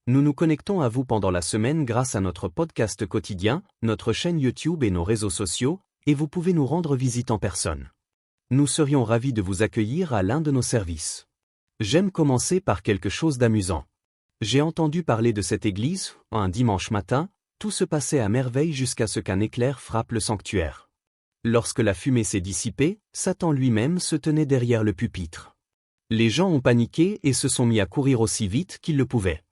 Nous nous connectons à vous pendant la semaine grâce à notre podcast quotidien, notre chaîne YouTube et nos réseaux sociaux, et vous pouvez nous rendre visite en personne. Nous serions ravis de vous accueillir à l'un de nos services. J'aime commencer par quelque chose d'amusant. J'ai entendu parler de cette église, un dimanche matin, tout se passait à merveille jusqu'à ce qu'un éclair frappe le sanctuaire. Lorsque la fumée s'est dissipée, Satan lui-même se tenait derrière le pupitre. Les gens ont paniqué et se sont mis à courir aussi vite qu'ils le pouvaient.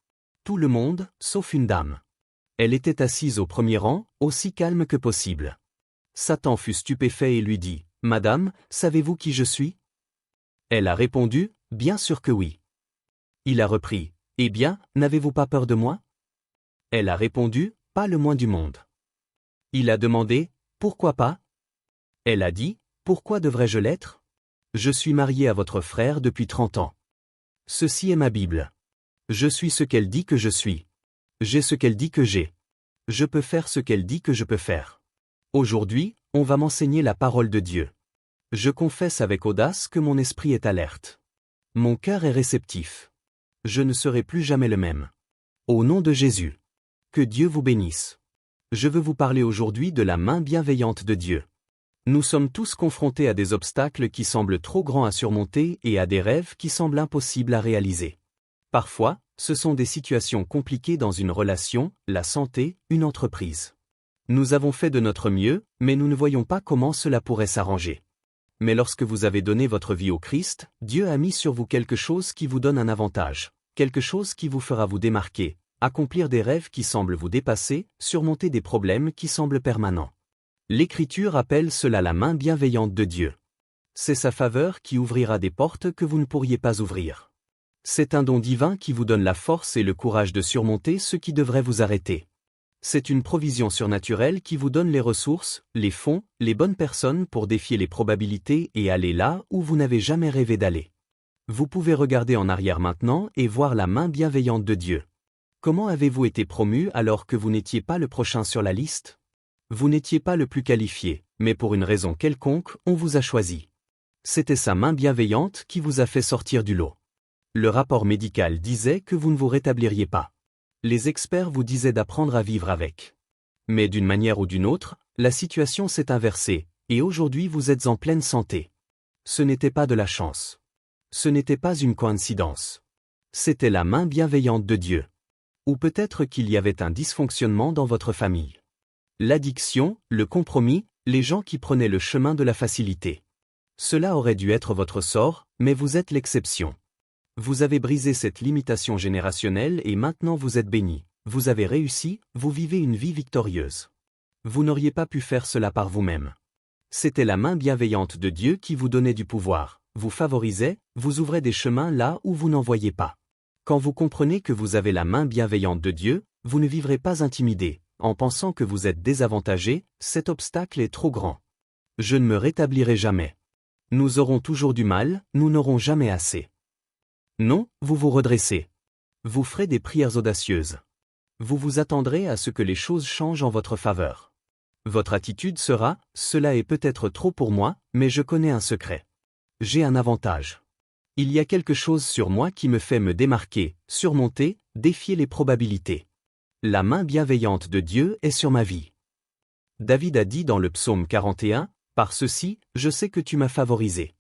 Tout le monde, sauf une dame. Elle était assise au premier rang, aussi calme que possible. Satan fut stupéfait et lui dit, « Madame, savez-vous qui je suis ?» Elle a répondu, « Bien sûr que oui. » Il a repris, « Eh bien, n'avez-vous pas peur de moi ?» Elle a répondu, « Pas le moins du monde. » Il a demandé, « Pourquoi pas ?» Elle a dit, « Pourquoi devrais-je l'être ? Je suis mariée à votre frère depuis 30 ans. Ceci est ma Bible. Je suis ce qu'elle dit que je suis. J'ai ce qu'elle dit que j'ai. Je peux faire ce qu'elle dit que je peux faire. Aujourd'hui, on va m'enseigner la parole de Dieu. Je confesse avec audace que mon esprit est alerte. Mon cœur est réceptif. Je ne serai plus jamais le même. Au nom de Jésus. Que Dieu vous bénisse. Je veux vous parler aujourd'hui de la main bienveillante de Dieu. Nous sommes tous confrontés à des obstacles qui semblent trop grands à surmonter et à des rêves qui semblent impossibles à réaliser. Parfois, ce sont des situations compliquées dans une relation, la santé, une entreprise. Nous avons fait de notre mieux, mais nous ne voyons pas comment cela pourrait s'arranger. Mais lorsque vous avez donné votre vie au Christ, Dieu a mis sur vous quelque chose qui vous donne un avantage, quelque chose qui vous fera vous démarquer, accomplir des rêves qui semblent vous dépasser, surmonter des problèmes qui semblent permanents. L'Écriture appelle cela la main bienveillante de Dieu. C'est sa faveur qui ouvrira des portes que vous ne pourriez pas ouvrir. C'est un don divin qui vous donne la force et le courage de surmonter ce qui devrait vous arrêter. C'est une provision surnaturelle qui vous donne les ressources, les fonds, les bonnes personnes pour défier les probabilités et aller là où vous n'avez jamais rêvé d'aller. Vous pouvez regarder en arrière maintenant et voir la main bienveillante de Dieu. Comment avez-vous été promu alors que vous n'étiez pas le prochain sur la liste ? Vous n'étiez pas le plus qualifié, mais pour une raison quelconque, on vous a choisi. C'était sa main bienveillante qui vous a fait sortir du lot. Le rapport médical disait que vous ne vous rétabliriez pas. Les experts vous disaient d'apprendre à vivre avec. Mais d'une manière ou d'une autre, la situation s'est inversée, et aujourd'hui vous êtes en pleine santé. Ce n'était pas de la chance. Ce n'était pas une coïncidence. C'était la main bienveillante de Dieu. Ou peut-être qu'il y avait un dysfonctionnement dans votre famille. L'addiction, le compromis, les gens qui prenaient le chemin de la facilité. Cela aurait dû être votre sort, mais vous êtes l'exception. Vous avez brisé cette limitation générationnelle et maintenant vous êtes béni. Vous avez réussi, vous vivez une vie victorieuse. Vous n'auriez pas pu faire cela par vous-même. C'était la main bienveillante de Dieu qui vous donnait du pouvoir, vous favorisait, vous ouvrait des chemins là où vous n'en voyez pas. Quand vous comprenez que vous avez la main bienveillante de Dieu, vous ne vivrez pas intimidé, en pensant que vous êtes désavantagé, cet obstacle est trop grand. Je ne me rétablirai jamais. Nous aurons toujours du mal, nous n'aurons jamais assez. Non, vous vous redressez. Vous ferez des prières audacieuses. Vous vous attendrez à ce que les choses changent en votre faveur. Votre attitude sera, cela est peut-être trop pour moi, mais je connais un secret. J'ai un avantage. Il y a quelque chose sur moi qui me fait me démarquer, surmonter, défier les probabilités. La main bienveillante de Dieu est sur ma vie. David a dit dans le psaume 41, « Par ceci, je sais que tu m'as favorisé.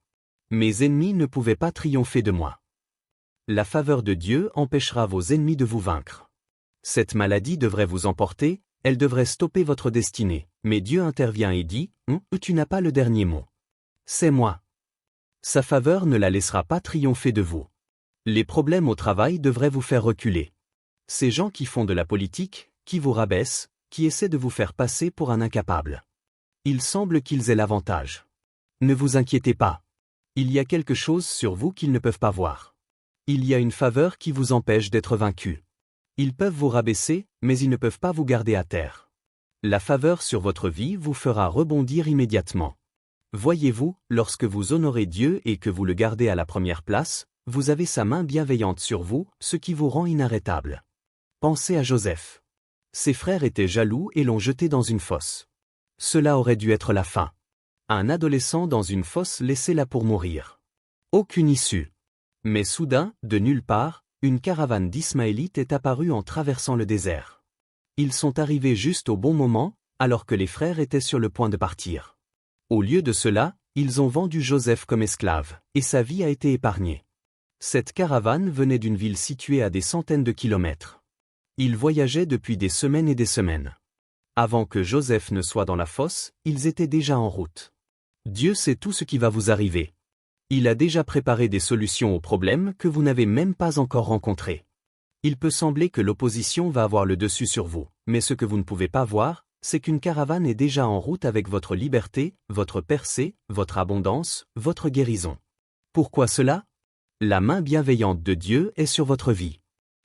Mes ennemis ne pouvaient pas triompher de moi. » La faveur de Dieu empêchera vos ennemis de vous vaincre. Cette maladie devrait vous emporter, elle devrait stopper votre destinée, mais Dieu intervient et dit, « Tu n'as pas le dernier mot. C'est moi. » Sa faveur ne la laissera pas triompher de vous. Les problèmes au travail devraient vous faire reculer. Ces gens qui font de la politique, qui vous rabaissent, qui essaient de vous faire passer pour un incapable. Il semble qu'ils aient l'avantage. Ne vous inquiétez pas. Il y a quelque chose sur vous qu'ils ne peuvent pas voir. Il y a une faveur qui vous empêche d'être vaincu. Ils peuvent vous rabaisser, mais ils ne peuvent pas vous garder à terre. La faveur sur votre vie vous fera rebondir immédiatement. Voyez-vous, lorsque vous honorez Dieu et que vous le gardez à la première place, vous avez sa main bienveillante sur vous, ce qui vous rend inarrêtable. Pensez à Joseph. Ses frères étaient jaloux et l'ont jeté dans une fosse. Cela aurait dû être la fin. Un adolescent dans une fosse laissé là pour mourir. Aucune issue. Mais soudain, de nulle part, une caravane d'Ismaélites est apparue en traversant le désert. Ils sont arrivés juste au bon moment, alors que les frères étaient sur le point de partir. Au lieu de cela, ils ont vendu Joseph comme esclave, et sa vie a été épargnée. Cette caravane venait d'une ville située à des centaines de kilomètres. Ils voyageaient depuis des semaines et des semaines. Avant que Joseph ne soit dans la fosse, ils étaient déjà en route. Dieu sait tout ce qui va vous arriver. Il a déjà préparé des solutions aux problèmes que vous n'avez même pas encore rencontrés. Il peut sembler que l'opposition va avoir le dessus sur vous, mais ce que vous ne pouvez pas voir, c'est qu'une caravane est déjà en route avec votre liberté, votre percée, votre abondance, votre guérison. Pourquoi cela? La main bienveillante de Dieu est sur votre vie.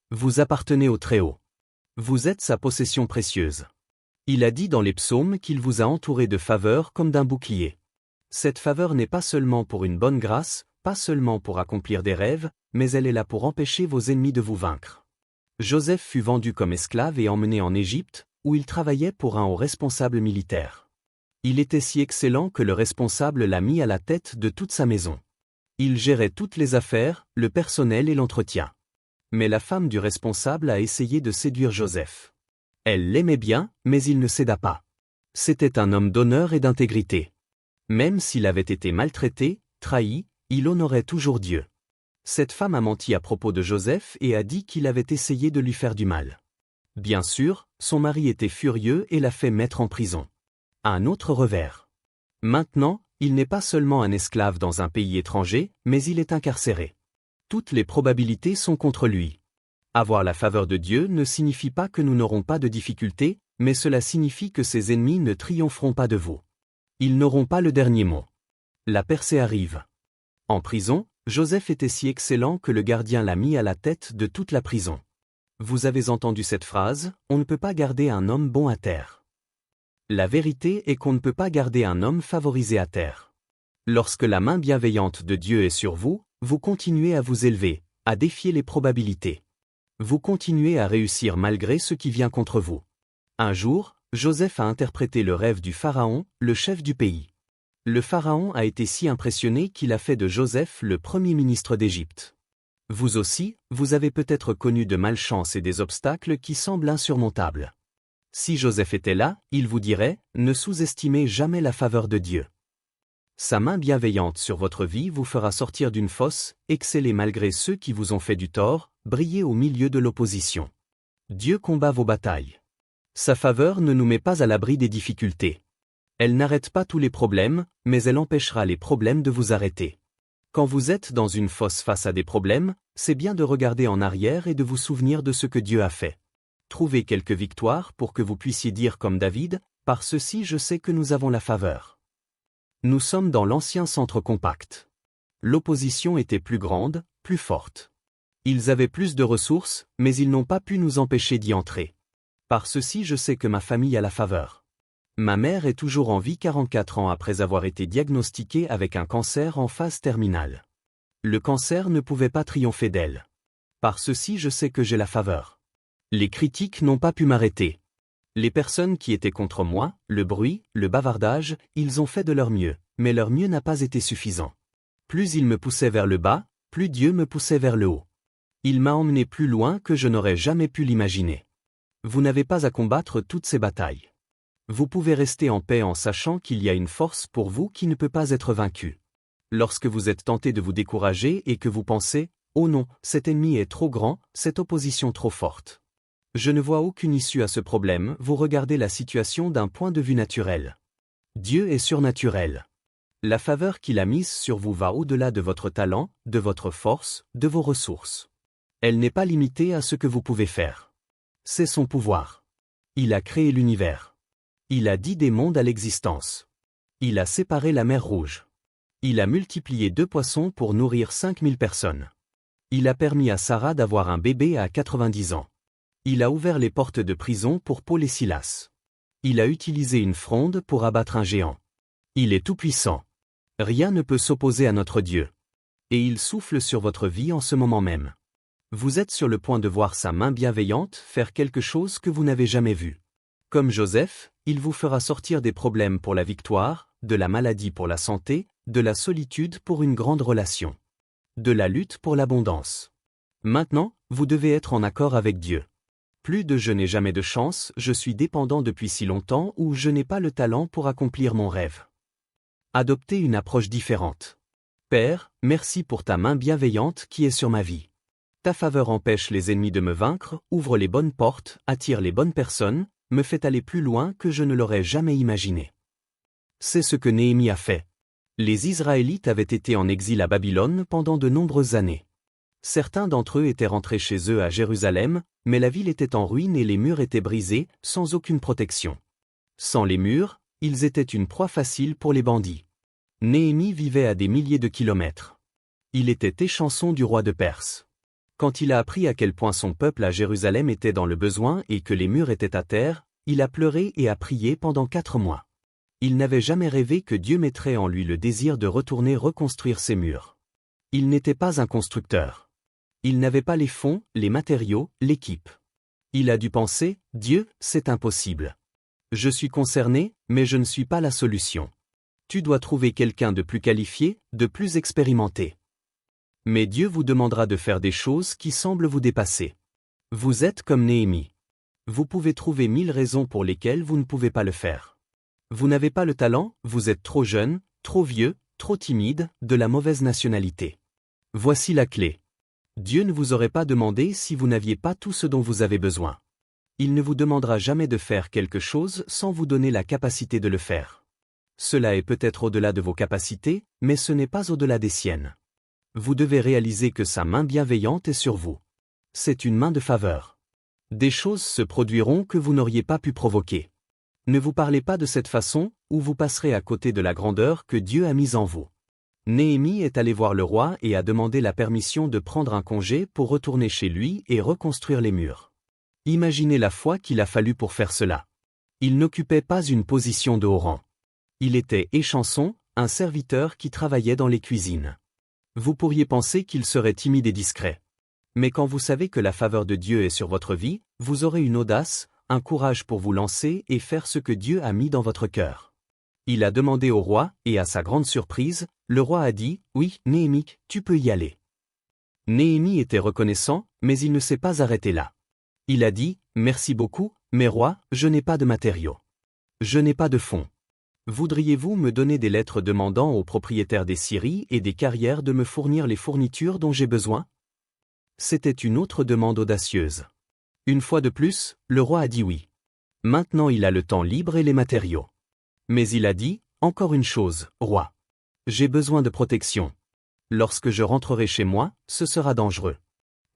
Vous appartenez au Très-Haut. Vous êtes sa possession précieuse. Il a dit dans les psaumes qu'il vous a entouré de faveur comme d'un bouclier. Cette faveur n'est pas seulement pour une bonne grâce, pas seulement pour accomplir des rêves, mais elle est là pour empêcher vos ennemis de vous vaincre. Joseph fut vendu comme esclave et emmené en Égypte, où il travaillait pour un haut responsable militaire. Il était si excellent que le responsable l'a mis à la tête de toute sa maison. Il gérait toutes les affaires, le personnel et l'entretien. Mais la femme du responsable a essayé de séduire Joseph. Elle l'aimait bien, mais il ne céda pas. C'était un homme d'honneur et d'intégrité. Même s'il avait été maltraité, trahi, il honorait toujours Dieu. Cette femme a menti à propos de Joseph et a dit qu'il avait essayé de lui faire du mal. Bien sûr, son mari était furieux et l'a fait mettre en prison. À un autre revers. Maintenant, il n'est pas seulement un esclave dans un pays étranger, mais il est incarcéré. Toutes les probabilités sont contre lui. Avoir la faveur de Dieu ne signifie pas que nous n'aurons pas de difficultés, mais cela signifie que ses ennemis ne triompheront pas de vous. Ils n'auront pas le dernier mot. La percée arrive. En prison, Joseph était si excellent que le gardien l'a mis à la tête de toute la prison. Vous avez entendu cette phrase, on ne peut pas garder un homme bon à terre. La vérité est qu'on ne peut pas garder un homme favorisé à terre. Lorsque la main bienveillante de Dieu est sur vous, vous continuez à vous élever, à défier les probabilités. Vous continuez à réussir malgré ce qui vient contre vous. Un jour, Joseph a interprété le rêve du pharaon, le chef du pays. Le pharaon a été si impressionné qu'il a fait de Joseph le premier ministre d'Égypte. Vous aussi, vous avez peut-être connu de malchance et des obstacles qui semblent insurmontables. Si Joseph était là, il vous dirait, ne sous-estimez jamais la faveur de Dieu. Sa main bienveillante sur votre vie vous fera sortir d'une fosse, exceller malgré ceux qui vous ont fait du tort, briller au milieu de l'opposition. Dieu combat vos batailles. Sa faveur ne nous met pas à l'abri des difficultés. Elle n'arrête pas tous les problèmes, mais elle empêchera les problèmes de vous arrêter. Quand vous êtes dans une fosse face à des problèmes, c'est bien de regarder en arrière et de vous souvenir de ce que Dieu a fait. Trouvez quelques victoires pour que vous puissiez dire comme David, « Par ceci je sais que nous avons la faveur ». Nous sommes dans l'ancien centre compact. L'opposition était plus grande, plus forte. Ils avaient plus de ressources, mais ils n'ont pas pu nous empêcher d'y entrer. Par ceci je sais que ma famille a la faveur. Ma mère est toujours en vie 44 ans après avoir été diagnostiquée avec un cancer en phase terminale. Le cancer ne pouvait pas triompher d'elle. Par ceci je sais que j'ai la faveur. Les critiques n'ont pas pu m'arrêter. Les personnes qui étaient contre moi, le bruit, le bavardage, ils ont fait de leur mieux, mais leur mieux n'a pas été suffisant. Plus ils me poussaient vers le bas, plus Dieu me poussait vers le haut. Il m'a emmené plus loin que je n'aurais jamais pu l'imaginer. Vous n'avez pas à combattre toutes ces batailles. Vous pouvez rester en paix en sachant qu'il y a une force pour vous qui ne peut pas être vaincue. Lorsque vous êtes tenté de vous décourager et que vous pensez « Oh non, cet ennemi est trop grand, cette opposition trop forte. Je ne vois aucune issue à ce problème », vous regardez la situation d'un point de vue naturel. Dieu est surnaturel. La faveur qu'il a mise sur vous va au-delà de votre talent, de votre force, de vos ressources. Elle n'est pas limitée à ce que vous pouvez faire. C'est son pouvoir. Il a créé l'univers. Il a dit des mondes à l'existence. Il a séparé la mer Rouge. Il a multiplié 2 poissons pour nourrir 5000 personnes. Il a permis à Sarah d'avoir un bébé à 90 ans. Il a ouvert les portes de prison pour Paul et Silas. Il a utilisé une fronde pour abattre un géant. Il est tout-puissant. Rien ne peut s'opposer à notre Dieu. Et il souffle sur votre vie en ce moment même. Vous êtes sur le point de voir sa main bienveillante faire quelque chose que vous n'avez jamais vu. Comme Joseph, il vous fera sortir des problèmes pour la victoire, de la maladie pour la santé, de la solitude pour une grande relation. De la lutte pour l'abondance. Maintenant, vous devez être en accord avec Dieu. Plus de je n'ai jamais de chance, je suis dépendant depuis si longtemps ou je n'ai pas le talent pour accomplir mon rêve. Adoptez une approche différente. Père, merci pour ta main bienveillante qui est sur ma vie. Ta faveur empêche les ennemis de me vaincre, ouvre les bonnes portes, attire les bonnes personnes, me fait aller plus loin que je ne l'aurais jamais imaginé. C'est ce que Néhémie a fait. Les Israélites avaient été en exil à Babylone pendant de nombreuses années. Certains d'entre eux étaient rentrés chez eux à Jérusalem, mais la ville était en ruine et les murs étaient brisés, sans aucune protection. Sans les murs, ils étaient une proie facile pour les bandits. Néhémie vivait à des milliers de kilomètres. Il était échanson du roi de Perse. Quand il a appris à quel point son peuple à Jérusalem était dans le besoin et que les murs étaient à terre, il a pleuré et a prié pendant 4 mois. Il n'avait jamais rêvé que Dieu mettrait en lui le désir de retourner reconstruire ses murs. Il n'était pas un constructeur. Il n'avait pas les fonds, les matériaux, l'équipe. Il a dû penser, Dieu, c'est impossible. Je suis concerné, mais je ne suis pas la solution. Tu dois trouver quelqu'un de plus qualifié, de plus expérimenté. Mais Dieu vous demandera de faire des choses qui semblent vous dépasser. Vous êtes comme Néhémie. Vous pouvez trouver 1000 raisons pour lesquelles vous ne pouvez pas le faire. Vous n'avez pas le talent, vous êtes trop jeune, trop vieux, trop timide, de la mauvaise nationalité. Voici la clé. Dieu ne vous aurait pas demandé si vous n'aviez pas tout ce dont vous avez besoin. Il ne vous demandera jamais de faire quelque chose sans vous donner la capacité de le faire. Cela est peut-être au-delà de vos capacités, mais ce n'est pas au-delà des siennes. Vous devez réaliser que sa main bienveillante est sur vous. C'est une main de faveur. Des choses se produiront que vous n'auriez pas pu provoquer. Ne vous parlez pas de cette façon, ou vous passerez à côté de la grandeur que Dieu a mise en vous. Néhémie est allé voir le roi et a demandé la permission de prendre un congé pour retourner chez lui et reconstruire les murs. Imaginez la foi qu'il a fallu pour faire cela. Il n'occupait pas une position de haut rang. Il était échanson, un serviteur qui travaillait dans les cuisines. Vous pourriez penser qu'il serait timide et discret. Mais quand vous savez que la faveur de Dieu est sur votre vie, vous aurez une audace, un courage pour vous lancer et faire ce que Dieu a mis dans votre cœur. Il a demandé au roi, et à sa grande surprise, le roi a dit, « Oui, Néhémie, tu peux y aller. » Néhémie était reconnaissant, mais il ne s'est pas arrêté là. Il a dit, « Merci beaucoup, mais roi, je n'ai pas de matériaux. Je n'ai pas de fonds. Voudriez-vous me donner des lettres demandant aux propriétaires des scieries et des carrières de me fournir les fournitures dont j'ai besoin ?» C'était une autre demande audacieuse. Une fois de plus, le roi a dit oui. Maintenant il a le temps libre et les matériaux. Mais il a dit, encore une chose, roi. J'ai besoin de protection. Lorsque je rentrerai chez moi, ce sera dangereux.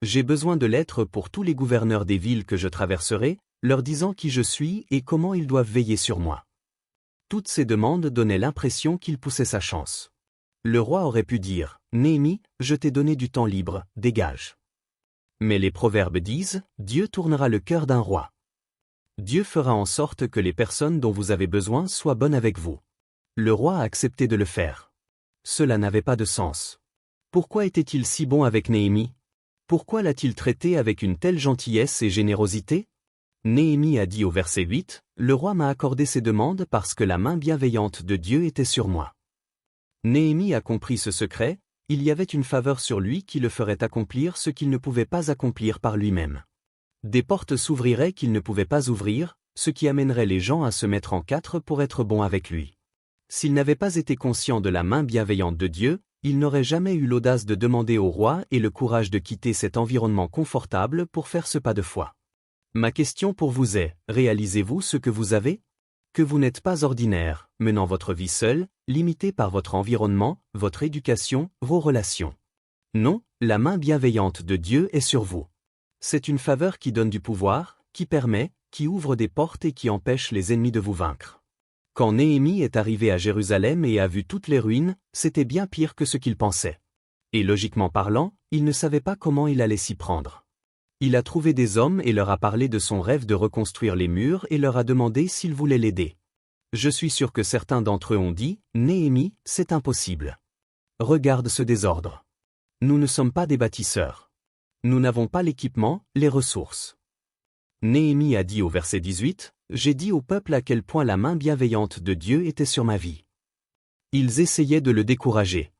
J'ai besoin de lettres pour tous les gouverneurs des villes que je traverserai, leur disant qui je suis et comment ils doivent veiller sur moi. Toutes ces demandes donnaient l'impression qu'il poussait sa chance. Le roi aurait pu dire, Néhémie, je t'ai donné du temps libre, dégage. Mais les proverbes disent, Dieu tournera le cœur d'un roi. Dieu fera en sorte que les personnes dont vous avez besoin soient bonnes avec vous. Le roi a accepté de le faire. Cela n'avait pas de sens. Pourquoi était-il si bon avec Néhémie? Pourquoi l'a-t-il traité avec une telle gentillesse et générosité? Néhémie a dit au verset 8, « Le roi m'a accordé ces demandes parce que la main bienveillante de Dieu était sur moi. » Néhémie a compris ce secret, il y avait une faveur sur lui qui le ferait accomplir ce qu'il ne pouvait pas accomplir par lui-même. Des portes s'ouvriraient qu'il ne pouvait pas ouvrir, ce qui amènerait les gens à se mettre en quatre pour être bons avec lui. S'il n'avait pas été conscient de la main bienveillante de Dieu, il n'aurait jamais eu l'audace de demander au roi et le courage de quitter cet environnement confortable pour faire ce pas de foi. Ma question pour vous est, réalisez-vous ce que vous avez? Que vous n'êtes pas ordinaire, menant votre vie seul, limité par votre environnement, votre éducation, vos relations. Non, la main bienveillante de Dieu est sur vous. C'est une faveur qui donne du pouvoir, qui permet, qui ouvre des portes et qui empêche les ennemis de vous vaincre. Quand Néhémie est arrivé à Jérusalem et a vu toutes les ruines, c'était bien pire que ce qu'il pensait. Et logiquement parlant, il ne savait pas comment il allait s'y prendre. Il a trouvé des hommes et leur a parlé de son rêve de reconstruire les murs et leur a demandé s'ils voulaient l'aider. Je suis sûr que certains d'entre eux ont dit, « Néhémie, c'est impossible. Regarde ce désordre. Nous ne sommes pas des bâtisseurs. Nous n'avons pas l'équipement, les ressources. » Néhémie a dit au verset 18, « J'ai dit au peuple à quel point la main bienveillante de Dieu était sur ma vie. » Ils essayaient de le décourager.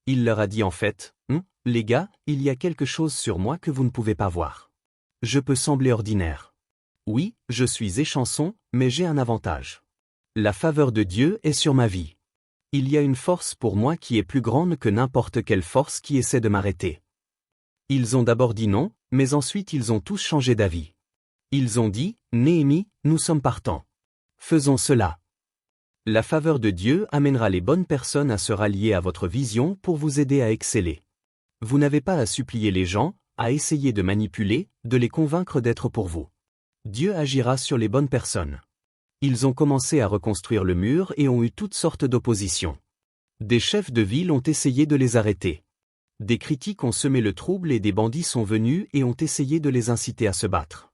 Il leur a dit en fait, « Les gars, il y a quelque chose sur moi que vous ne pouvez pas voir. Je peux sembler ordinaire. Oui, je suis échanson, mais j'ai un avantage. La faveur de Dieu est sur ma vie. Il y a une force pour moi qui est plus grande que n'importe quelle force qui essaie de m'arrêter. » Ils ont d'abord dit non, mais ensuite ils ont tous changé d'avis. Ils ont dit, « Néhémie, nous sommes partants. Faisons cela. » La faveur de Dieu amènera les bonnes personnes à se rallier à votre vision pour vous aider à exceller. Vous n'avez pas à supplier les gens, à essayer de manipuler, de les convaincre d'être pour vous. Dieu agira sur les bonnes personnes. Ils ont commencé à reconstruire le mur et ont eu toutes sortes d'oppositions. Des chefs de ville ont essayé de les arrêter. Des critiques ont semé le trouble et des bandits sont venus et ont essayé de les inciter à se battre.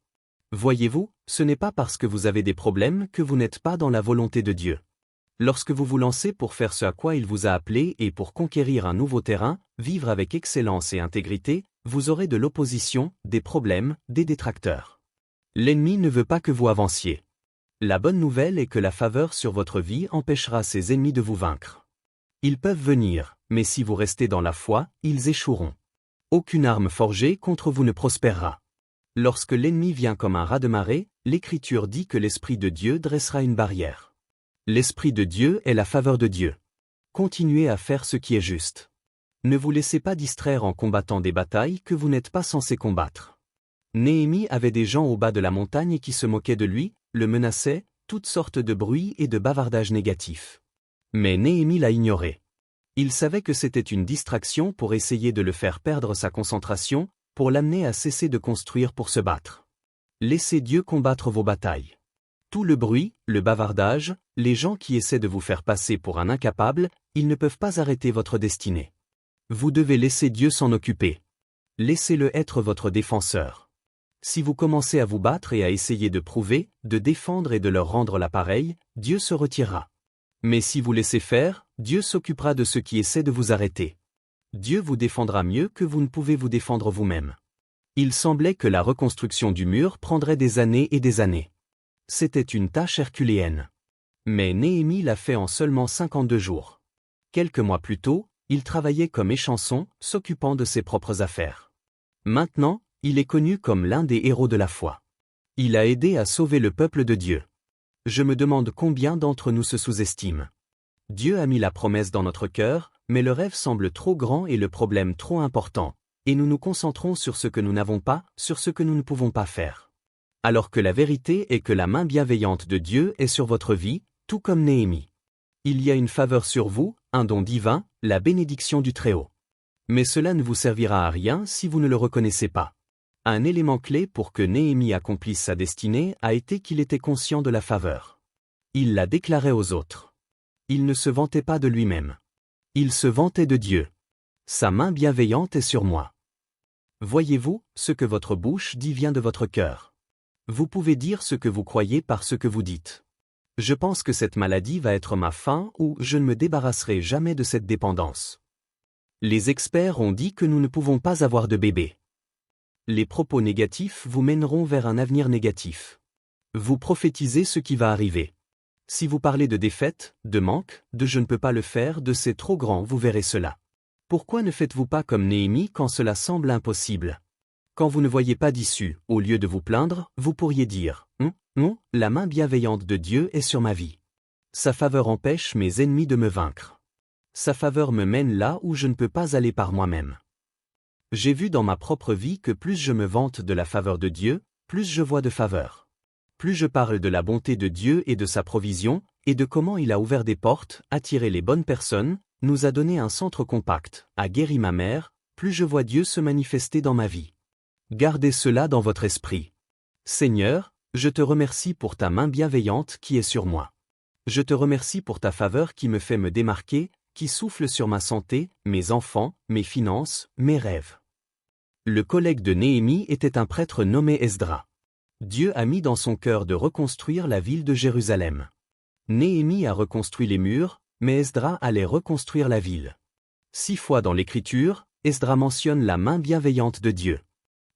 Voyez-vous, ce n'est pas parce que vous avez des problèmes que vous n'êtes pas dans la volonté de Dieu. Lorsque vous vous lancez pour faire ce à quoi il vous a appelé et pour conquérir un nouveau terrain, vivre avec excellence et intégrité, vous aurez de l'opposition, des problèmes, des détracteurs. L'ennemi ne veut pas que vous avanciez. La bonne nouvelle est que la faveur sur votre vie empêchera ses ennemis de vous vaincre. Ils peuvent venir, mais si vous restez dans la foi, ils échoueront. Aucune arme forgée contre vous ne prospérera. Lorsque l'ennemi vient comme un raz de marée, l'Écriture dit que l'Esprit de Dieu dressera une barrière. L'Esprit de Dieu est la faveur de Dieu. Continuez à faire ce qui est juste. Ne vous laissez pas distraire en combattant des batailles que vous n'êtes pas censé combattre. Néhémie avait des gens au bas de la montagne qui se moquaient de lui, le menaçaient, toutes sortes de bruits et de bavardages négatifs. Mais Néhémie l'a ignoré. Il savait que c'était une distraction pour essayer de le faire perdre sa concentration, pour l'amener à cesser de construire pour se battre. Laissez Dieu combattre vos batailles. Tout le bruit, le bavardage, les gens qui essaient de vous faire passer pour un incapable, ils ne peuvent pas arrêter votre destinée. Vous devez laisser Dieu s'en occuper. Laissez-le être votre défenseur. Si vous commencez à vous battre et à essayer de prouver, de défendre et de leur rendre l'appareil, Dieu se retirera. Mais si vous laissez faire, Dieu s'occupera de ceux qui essaient de vous arrêter. Dieu vous défendra mieux que vous ne pouvez vous défendre vous-même. Il semblait que la reconstruction du mur prendrait des années et des années. C'était une tâche herculéenne. Mais Néhémie l'a fait en seulement 52 jours. Quelques mois plus tôt, il travaillait comme échanson, s'occupant de ses propres affaires. Maintenant, il est connu comme l'un des héros de la foi. Il a aidé à sauver le peuple de Dieu. Je me demande combien d'entre nous se sous-estiment. Dieu a mis la promesse dans notre cœur, mais le rêve semble trop grand et le problème trop important, et nous nous concentrons sur ce que nous n'avons pas, sur ce que nous ne pouvons pas faire. Alors que la vérité est que la main bienveillante de Dieu est sur votre vie, tout comme Néhémie. Il y a une faveur sur vous, un don divin, la bénédiction du Très-Haut. Mais cela ne vous servira à rien si vous ne le reconnaissez pas. Un élément clé pour que Néhémie accomplisse sa destinée a été qu'il était conscient de la faveur. Il la déclarait aux autres. Il ne se vantait pas de lui-même. Il se vantait de Dieu. Sa main bienveillante est sur moi. Voyez-vous, ce que votre bouche dit vient de votre cœur. Vous pouvez dire ce que vous croyez par ce que vous dites. Je pense que cette maladie va être ma fin ou je ne me débarrasserai jamais de cette dépendance. Les experts ont dit que nous ne pouvons pas avoir de bébé. Les propos négatifs vous mèneront vers un avenir négatif. Vous prophétisez ce qui va arriver. Si vous parlez de défaite, de manque, de je ne peux pas le faire, de c'est trop grand, vous verrez cela. Pourquoi ne faites-vous pas comme Néhémie quand cela semble impossible? Quand vous ne voyez pas d'issue, au lieu de vous plaindre, vous pourriez dire « Non, la main bienveillante de Dieu est sur ma vie. Sa faveur empêche mes ennemis de me vaincre. Sa faveur me mène là où je ne peux pas aller par moi-même. » J'ai vu dans ma propre vie que plus je me vante de la faveur de Dieu, plus je vois de faveur. Plus je parle de la bonté de Dieu et de sa provision, et de comment il a ouvert des portes, attiré les bonnes personnes, nous a donné un centre compact, a guéri ma mère, plus je vois Dieu se manifester dans ma vie. Gardez cela dans votre esprit. Seigneur, je te remercie pour ta main bienveillante qui est sur moi. Je te remercie pour ta faveur qui me fait me démarquer, qui souffle sur ma santé, mes enfants, mes finances, mes rêves. Le collègue de Néhémie était un prêtre nommé Esdra. Dieu a mis dans son cœur de reconstruire la ville de Jérusalem. Néhémie a reconstruit les murs, mais Esdra allait reconstruire la ville. 6 fois dans l'Écriture, Esdra mentionne la main bienveillante de Dieu.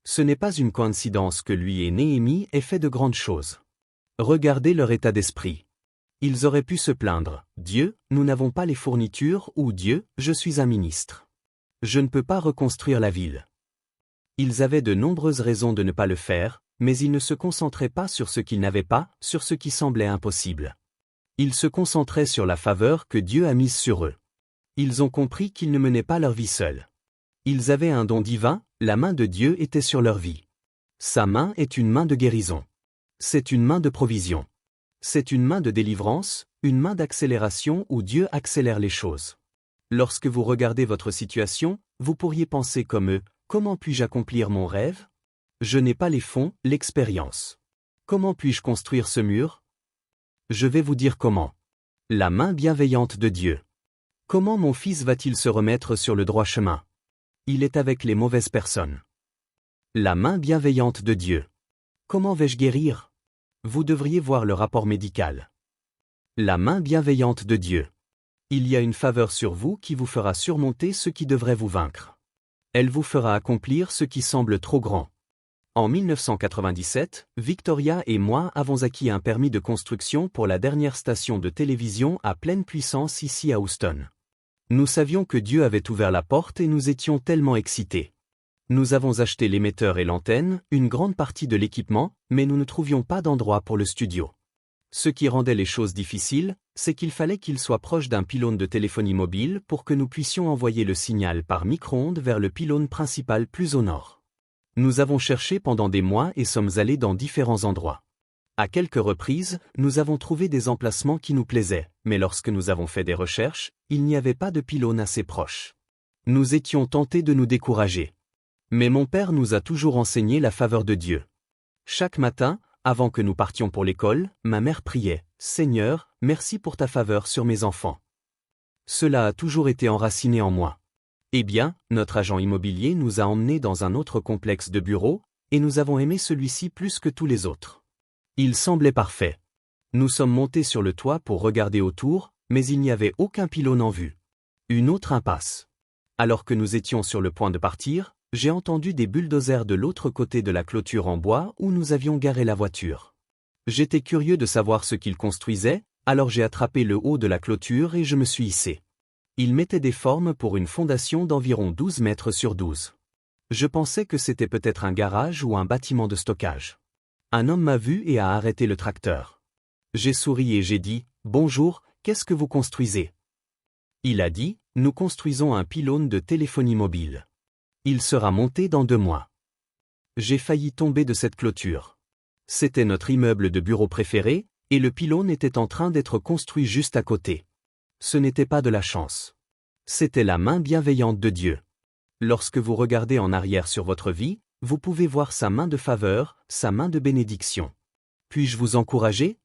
Ce n'est pas une coïncidence que lui et Néhémie aient fait de grandes choses. Regardez leur état d'esprit. Ils auraient pu se plaindre, Dieu, nous n'avons pas les fournitures, ou Dieu, je suis un ministre. Je ne peux pas reconstruire la ville. Ils avaient de nombreuses raisons de ne pas le faire, mais ils ne se concentraient pas sur ce qu'ils n'avaient pas, sur ce qui semblait impossible. Ils se concentraient sur la faveur que Dieu a mise sur eux. Ils ont compris qu'ils ne menaient pas leur vie seuls. Ils avaient un don divin, la main de Dieu était sur leur vie. Sa main est une main de guérison. C'est une main de provision. C'est une main de délivrance, une main d'accélération où Dieu accélère les choses. Lorsque vous regardez votre situation, vous pourriez penser comme eux, comment puis-je accomplir mon rêve? Je n'ai pas les fonds, l'expérience. Comment puis-je construire ce mur? Je vais vous dire comment. La main bienveillante de Dieu. Comment mon fils va-t-il se remettre sur le droit chemin? Il est avec les mauvaises personnes. La main bienveillante de Dieu. Comment vais-je guérir? Vous devriez voir le rapport médical. La main bienveillante de Dieu. Il y a une faveur sur vous qui vous fera surmonter ce qui devrait vous vaincre. Elle vous fera accomplir ce qui semble trop grand. En 1997, Victoria et moi avons acquis un permis de construction pour la dernière station de télévision à pleine puissance ici à Houston. Nous savions que Dieu avait ouvert la porte et nous étions tellement excités. Nous avons acheté l'émetteur et l'antenne, une grande partie de l'équipement, mais nous ne trouvions pas d'endroit pour le studio. Ce qui rendait les choses difficiles, c'est qu'il fallait qu'il soit proche d'un pylône de téléphonie mobile pour que nous puissions envoyer le signal par micro-ondes vers le pylône principal plus au nord. Nous avons cherché pendant des mois et sommes allés dans différents endroits. À quelques reprises, nous avons trouvé des emplacements qui nous plaisaient, mais lorsque nous avons fait des recherches, il n'y avait pas de pylône assez proche. Nous étions tentés de nous décourager. Mais mon père nous a toujours enseigné la faveur de Dieu. Chaque matin, avant que nous partions pour l'école, ma mère priait, « Seigneur, merci pour ta faveur sur mes enfants. » Cela a toujours été enraciné en moi. Eh bien, notre agent immobilier nous a emmenés dans un autre complexe de bureaux, et nous avons aimé celui-ci plus que tous les autres. Il semblait parfait. Nous sommes montés sur le toit pour regarder autour, mais il n'y avait aucun pylône en vue. Une autre impasse. Alors que nous étions sur le point de partir, j'ai entendu des bulldozers de l'autre côté de la clôture en bois où nous avions garé la voiture. J'étais curieux de savoir ce qu'ils construisaient, alors j'ai attrapé le haut de la clôture et je me suis hissé. Ils mettaient des formes pour une fondation d'environ 12 mètres sur 12. Je pensais que c'était peut-être un garage ou un bâtiment de stockage. Un homme m'a vu et a arrêté le tracteur. J'ai souri et j'ai dit, « Bonjour, qu'est-ce que vous construisez ?» Il a dit, « Nous construisons un pylône de téléphonie mobile. Il sera monté dans 2 mois. » J'ai failli tomber de cette clôture. C'était notre immeuble de bureau préféré, et le pylône était en train d'être construit juste à côté. Ce n'était pas de la chance. C'était la main bienveillante de Dieu. Lorsque vous regardez en arrière sur votre vie, vous pouvez voir sa main de faveur, sa main de bénédiction. Puis-je vous encourager?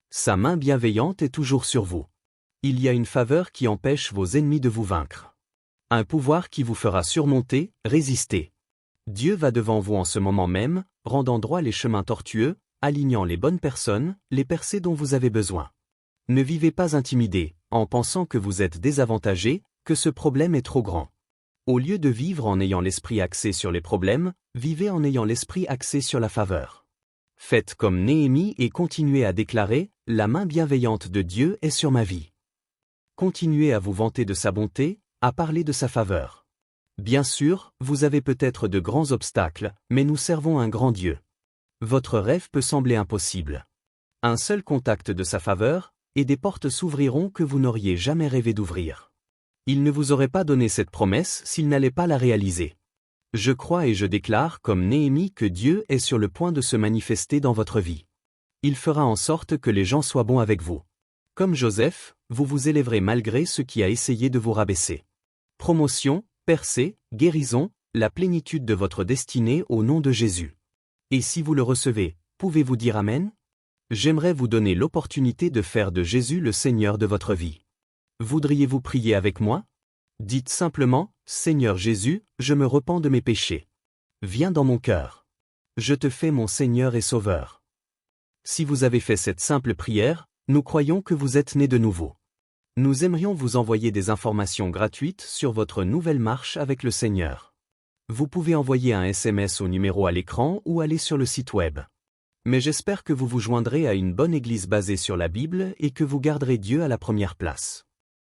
Sa main bienveillante est toujours sur vous. Il y a une faveur qui empêche vos ennemis de vous vaincre. Un pouvoir qui vous fera surmonter, résister. Dieu va devant vous en ce moment même, rendant droit les chemins tortueux, alignant les bonnes personnes, les percées dont vous avez besoin. Ne vivez pas intimidé, en pensant que vous êtes désavantagé, que ce problème est trop grand. Au lieu de vivre en ayant l'esprit axé sur les problèmes, vivez en ayant l'esprit axé sur la faveur. Faites comme Néhémie et continuez à déclarer, « La main bienveillante de Dieu est sur ma vie. » Continuez à vous vanter de sa bonté, à parler de sa faveur. Bien sûr, vous avez peut-être de grands obstacles, mais nous servons un grand Dieu. Votre rêve peut sembler impossible. Un seul contact de sa faveur, et des portes s'ouvriront que vous n'auriez jamais rêvé d'ouvrir. Il ne vous aurait pas donné cette promesse s'il n'allait pas la réaliser. Je crois et je déclare comme Néhémie que Dieu est sur le point de se manifester dans votre vie. Il fera en sorte que les gens soient bons avec vous. Comme Joseph, vous vous élèverez malgré ce qui a essayé de vous rabaisser. Promotion, percée, guérison, la plénitude de votre destinée au nom de Jésus. Et si vous le recevez, pouvez-vous dire Amen? J'aimerais vous donner l'opportunité de faire de Jésus le Seigneur de votre vie. Voudriez-vous prier avec moi? Dites simplement, Seigneur Jésus, je me repens de mes péchés. Viens dans mon cœur. Je te fais mon Seigneur et Sauveur. Si vous avez fait cette simple prière, nous croyons que vous êtes né de nouveau. Nous aimerions vous envoyer des informations gratuites sur votre nouvelle marche avec le Seigneur. Vous pouvez envoyer un SMS au numéro à l'écran ou aller sur le site web. Mais j'espère que vous vous joindrez à une bonne église basée sur la Bible et que vous garderez Dieu à la première place.